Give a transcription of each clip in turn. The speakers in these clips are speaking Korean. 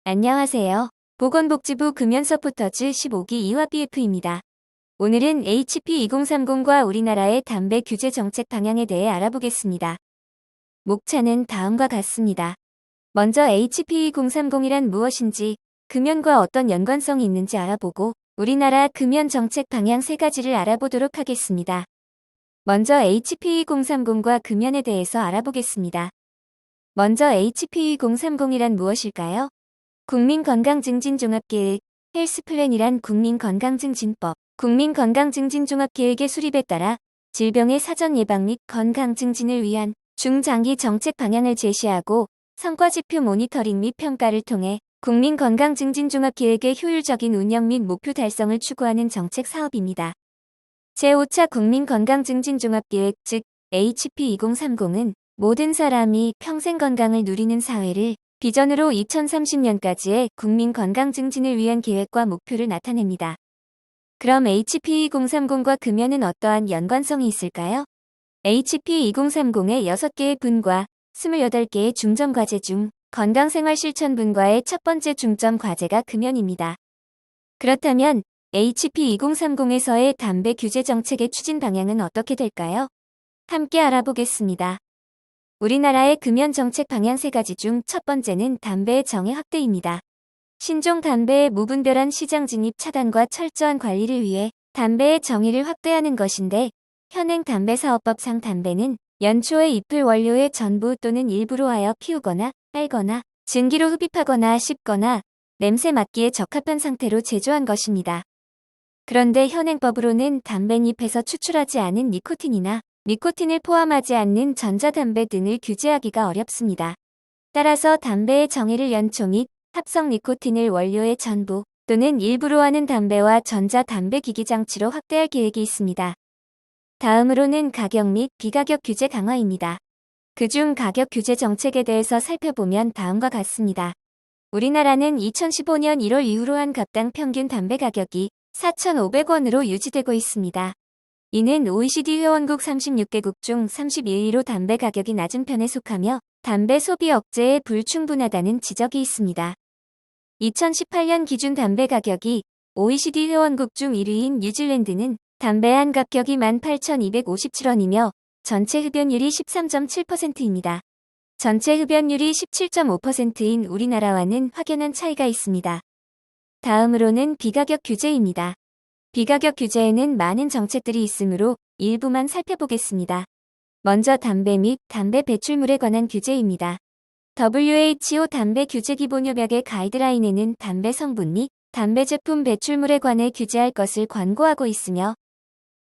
안녕하세요. 보건복지부 금연서포터즈 15기 이화BF입니다. 오늘은 HP2030과 우리나라의 담배 규제 정책 방향에 대해 알아보겠습니다. 목차는 다음과 같습니다. 먼저 HP2030이란 무엇인지, 금연과 어떤 연관성이 있는지 알아보고 우리나라 금연 정책 방향 3가지를 알아보도록 하겠습니다. 먼저 HP2030과 금연에 대해서 알아보겠습니다. 먼저 HP2030이란 무엇일까요? 국민건강증진종합계획, 헬스플랜이란 국민건강증진법, 국민건강증진종합계획의 수립에 따라 질병의 사전 예방 및 건강증진을 위한 중장기 정책 방향을 제시하고 성과지표 모니터링 및 평가를 통해 국민건강증진종합계획의 효율적인 운영 및 목표 달성을 추구하는 정책 사업입니다. 제5차 국민건강증진종합계획 즉 HP2030은 모든 사람이 평생 건강을 누리는 사회를 비전으로 2030년까지의 국민 건강 증진을 위한 계획과 목표를 나타냅니다. 그럼 HP2030과 금연은 어떠한 연관성이 있을까요? HP2030의 6개의 분과 28개의 중점 과제 중 건강생활 실천 분과의 첫 번째 중점 과제가 금연입니다. 그렇다면 HP2030에서의 담배 규제 정책의 추진 방향은 어떻게 될까요? 함께 알아보겠습니다. 우리나라의 금연 정책 방향 3가지 중 첫 번째는 담배의 정의 확대입니다. 신종 담배의 무분별한 시장 진입 차단과 철저한 관리를 위해 담배의 정의를 확대하는 것인데, 현행 담배사업법상 담배는 연초에 잎을 원료의 전부 또는 일부로 하여 피우거나 빨거나 증기로 흡입하거나 씹거나 냄새 맡기에 적합한 상태로 제조한 것입니다. 그런데 현행법으로는 담배잎에서 추출하지 않은 니코틴이나 니코틴을 포함하지 않는 전자담배 등을 규제하기가 어렵습니다. 따라서 담배의 정의를 연초 및 합성 니코틴을 원료의 전부 또는 일부로 하는 담배와 전자담배 기기장치로 확대할 계획이 있습니다. 다음으로는 가격 및 비가격 규제 강화입니다. 그중 가격 규제 정책에 대해서 살펴보면 다음과 같습니다. 우리나라는 2015년 1월 이후로 한 갑당 평균 담배 가격이 4,500원으로 유지되고 있습니다. 이는 OECD 회원국 36개국 중 31위로 담배 가격이 낮은 편에 속하며 담배 소비 억제에 불충분하다는 지적이 있습니다. 2018년 기준 담배 가격이 OECD 회원국 중 1위인 뉴질랜드는 담배 한 갑격이 18,257원이며 전체 흡연율이 13.7%입니다. 전체 흡연율이 17.5%인 우리나라와는 확연한 차이가 있습니다. 다음으로는 비가격 규제입니다. 비가격 규제에는 많은 정책들이 있으므로 일부만 살펴보겠습니다. 먼저 담배 및 담배 배출물에 관한 규제입니다. WHO 담배 규제 기본협약의 가이드라인에는 담배 성분 및 담배 제품 배출물에 관해 규제할 것을 권고하고 있으며,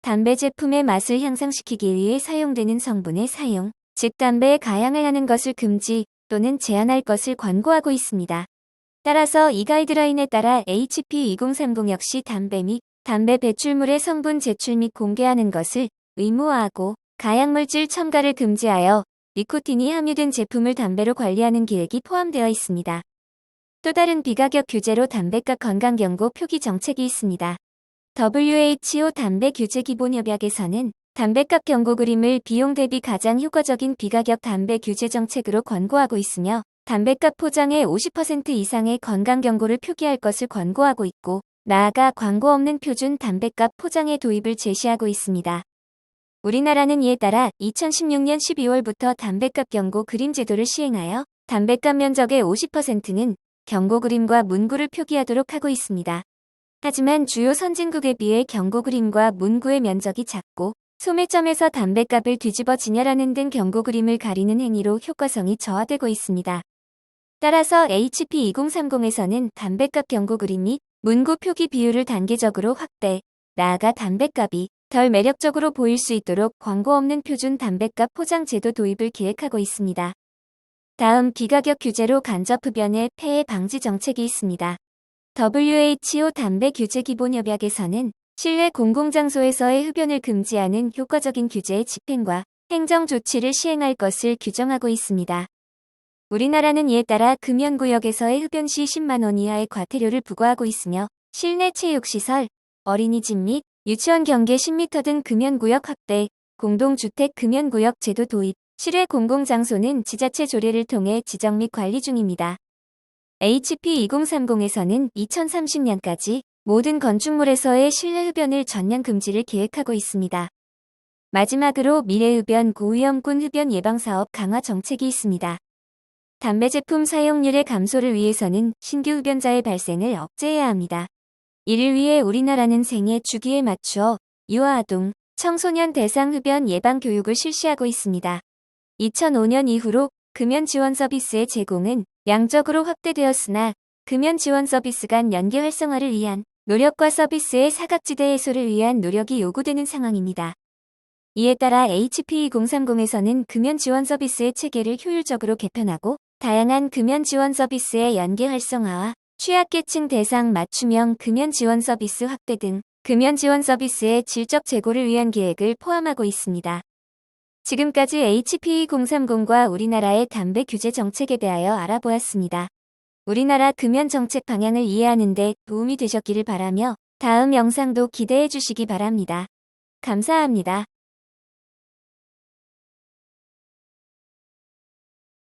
담배 제품의 맛을 향상시키기 위해 사용되는 성분의 사용, 즉 담배에 가양을 하는 것을 금지 또는 제한할 것을 권고하고 있습니다. 따라서 이 가이드라인에 따라 HP2030 역시 담배 및 담배 배출물의 성분 제출 및 공개하는 것을 의무화하고 가양물질 첨가를 금지하여 니코틴이 함유된 제품을 담배로 관리하는 계획이 포함되어 있습니다. 또 다른 비가격 규제로 담배값 건강경고 표기 정책이 있습니다. WHO 담배 규제 기본협약에서는 담배값 경고 그림을 비용 대비 가장 효과적인 비가격 담배 규제 정책으로 권고하고 있으며, 담배값 포장의 50% 이상의 건강경고를 표기할 것을 권고하고 있고, 나아가 광고 없는 표준 담배값 포장의 도입을 제시하고 있습니다. 우리나라는 이에 따라 2016년 12월부터 담배값 경고 그림 제도를 시행하여 담배값 면적의 50%는 경고 그림과 문구를 표기하도록 하고 있습니다. 하지만 주요 선진국에 비해 경고 그림과 문구의 면적이 작고 소매점에서 담배값을 뒤집어 진열하는 등 경고 그림을 가리는 행위로 효과성이 저하되고 있습니다. 따라서 HP2030에서는 담배값 경고 그림 및 문구 표기 비율을 단계적으로 확대, 나아가 담배값이 덜 매력적으로 보일 수 있도록 광고 없는 표준 담배값 포장 제도 도입을 계획하고 있습니다. 다음 비가격 규제로 간접 흡연의 폐해 방지 정책이 있습니다. WHO 담배 규제 기본협약에서는 실내 공공장소에서의 흡연을 금지하는 효과적인 규제의 집행과 행정 조치를 시행할 것을 규정하고 있습니다. 우리나라는 이에 따라 금연구역에서의 흡연 시 10만 원 이하의 과태료를 부과하고 있으며, 실내 체육시설, 어린이집 및 유치원 경계 10m 등 금연구역 확대, 공동주택 금연구역 제도 도입, 실외 공공장소는 지자체 조례를 통해 지정 및 관리 중입니다. HP2030에서는 2030년까지 모든 건축물에서의 실내 흡연을 전면 금지를 계획하고 있습니다. 마지막으로 미래흡연 고위험군 흡연 예방사업 강화 정책이 있습니다. 담배 제품 사용률의 감소를 위해서는 신규 흡연자의 발생을 억제해야 합니다. 이를 위해 우리나라는 생애 주기에 맞추어 유아아동, 청소년 대상 흡연 예방 교육을 실시하고 있습니다. 2005년 이후로 금연 지원 서비스의 제공은 양적으로 확대되었으나 금연 지원 서비스 간 연계 활성화를 위한 노력과 서비스의 사각지대 해소를 위한 노력이 요구되는 상황입니다. 이에 따라 HP2030에서는 금연 지원 서비스의 체계를 효율적으로 개편하고 다양한 금연 지원 서비스의 연계 활성화와 취약계층 대상 맞춤형 금연 지원 서비스 확대 등 금연 지원 서비스의 질적 제고를 위한 계획을 포함하고 있습니다. 지금까지 HP2030과 우리나라의 담배 규제 정책에 대하여 알아보았습니다. 우리나라 금연 정책 방향을 이해하는 데 도움이 되셨기를 바라며 다음 영상도 기대해 주시기 바랍니다. 감사합니다.